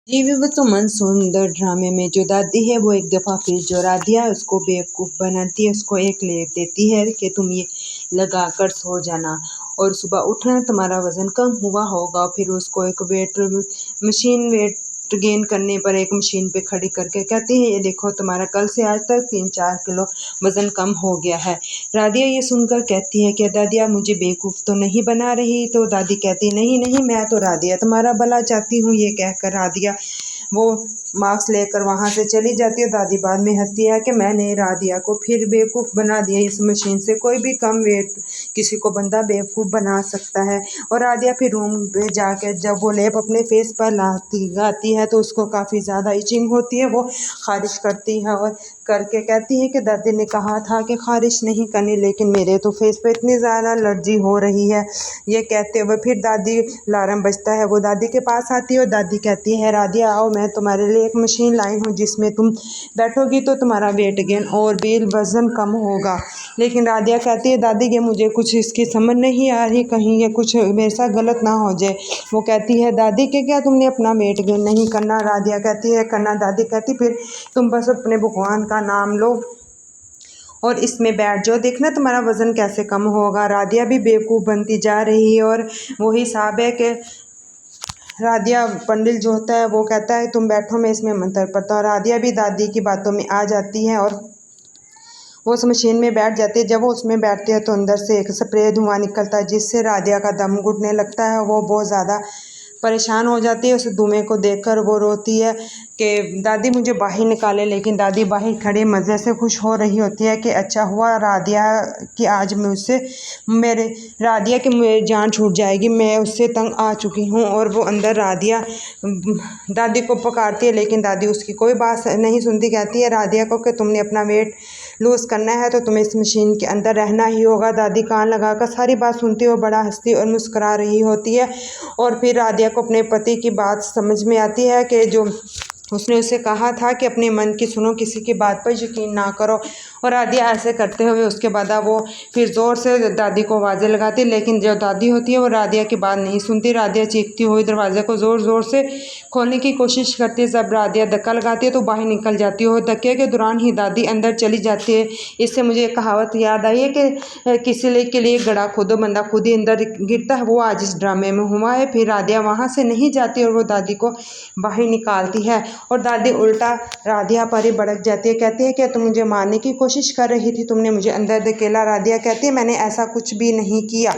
जीवी व सुमन सुंदर ड्रामे में जो दादी है वो एक दफ़ा फिर जो राधिया है उसको बेवकूफ़ बनाती है, उसको एक लेप देती है कि तुम ये लगा कर सो जाना और सुबह उठना तुम्हारा वज़न कम हुआ होगा। फिर उसको एक वेट गेन करने पर एक मशीन पे खड़ी करके कहती है, ये देखो तुम्हारा कल से आज तक 3-4 किलो वज़न कम हो गया है। राधिया ये सुनकर कहती है कि दादी आप मुझे बेवकूफ़ तो नहीं बना रही। तो दादी कहती नहीं नहीं, मैं तो राधिया तुम्हारा भला चाहती हूँ। ये कहकर राधिया वो मास्क लेकर वहाँ से चली जाती है। दादी बाद में हंसती है कि मैंने राधिया को फिर बेवकूफ़ बना दिया। इस मशीन से कोई भी कम वेट किसी को बंदा बेवकूफ़ बना सकता है। और राधिया फिर रूम पे जाकर जब वो लेप अपने फेस पर लगाती है तो उसको काफ़ी ज़्यादा इचिंग होती है। वो खारिश करती है और करके कहती है कि दादी ने कहा था कि खारिश नहीं करनी, लेकिन मेरे तो फेस पे इतनी ज़्यादा एलर्जी हो रही है। ये कहते हुए फिर दादी अलार्म बजता है, वो दादी के पास आती है और दादी कहती है राधिया आओ, मैं तुम्हारे लिए एक मशीन लाई हूँ जिसमें तुम बैठोगी तो तुम्हारा वेट गेन और भी वज़न कम होगा। लेकिन राधिया कहती है दादी कि मुझे कुछ इसकी समझ नहीं आ रही, कहीं ये कुछ मेरे साथ गलत ना हो जाए। वो कहती है दादी कि क्या तुमने अपना वेट गेन नहीं करना? राधिया कहती है करना। दादी कहती फिर तुम बस अपने भगवान का नाम लो और इसमें बैठ जाओ, देखना तुम्हारा वज़न कैसे कम होगा। राधिया भी बेवकूफ़ बनती जा रही है और वही हिसाब है कि राधिया पंडित जो होता है वो कहता है तुम बैठो मैं इसमें मंत्र पढ़ता हूँ। राधिया भी दादी की बातों में आ जाती है और वो उस मशीन में बैठ जाती है। जब वो उसमें बैठती है तो अंदर से एक स्प्रे धुआं निकलता है जिससे राधिया का दम घुटने लगता है। वो बहुत ज़्यादा परेशान हो जाती है। उस धुएं को देखकर वो रोती है कि दादी मुझे बाहर निकाले, लेकिन दादी बाहर खड़े मज़े से खुश हो रही होती है कि अच्छा हुआ राधिया कि आज मुझसे मेरे राधिया की मेरी जान छूट जाएगी, मैं उससे तंग आ चुकी हूँ। और वो अंदर राधिया दादी को पुकारती है, लेकिन दादी उसकी कोई बात नहीं सुनती। कहती है राधिया को कि तुमने अपना वेट लूज़ करना है तो तुम्हें इस मशीन के अंदर रहना ही होगा। दादी कान लगाकर सारी बात सुनती है और बड़ा हंसती और मुस्कुरा रही होती है। और फिर राधिया को अपने पति की बात समझ में आती है कि जो उसने उसे कहा था कि अपने मन की सुनो, किसी की बात पर यकीन ना करो। और राधिया ऐसे करते हुए उसके बाद वो फिर ज़ोर से दादी को आवाज़ें लगाती, लेकिन जो दादी होती है वो राधिया की बात नहीं सुनती। राधिया चीखती हुई दरवाजे को ज़ोर ज़ोर से खोलने की कोशिश करती है। जब राधिया धक्का लगाती है तो बाहर निकल जाती है और धक्के के दौरान ही दादी अंदर चली जाती है। इससे मुझे एक कहावत याद आई है कि किसी के लिए गड़ा खोदो बंदा खुद ही अंदर गिरता है। वो आज इस ड्रामे में हुआ है। फिर राधिया वहाँ से नहीं जाती और वो दादी को बाहर निकालती है और दादी उल्टा राधिया पर ही भड़क जाती है। कहती है कि तुम मुझे मारने की कोशिश कर रही थी, तुमने मुझे अंदर धकेला। राधिया कहती है मैंने ऐसा कुछ भी नहीं किया।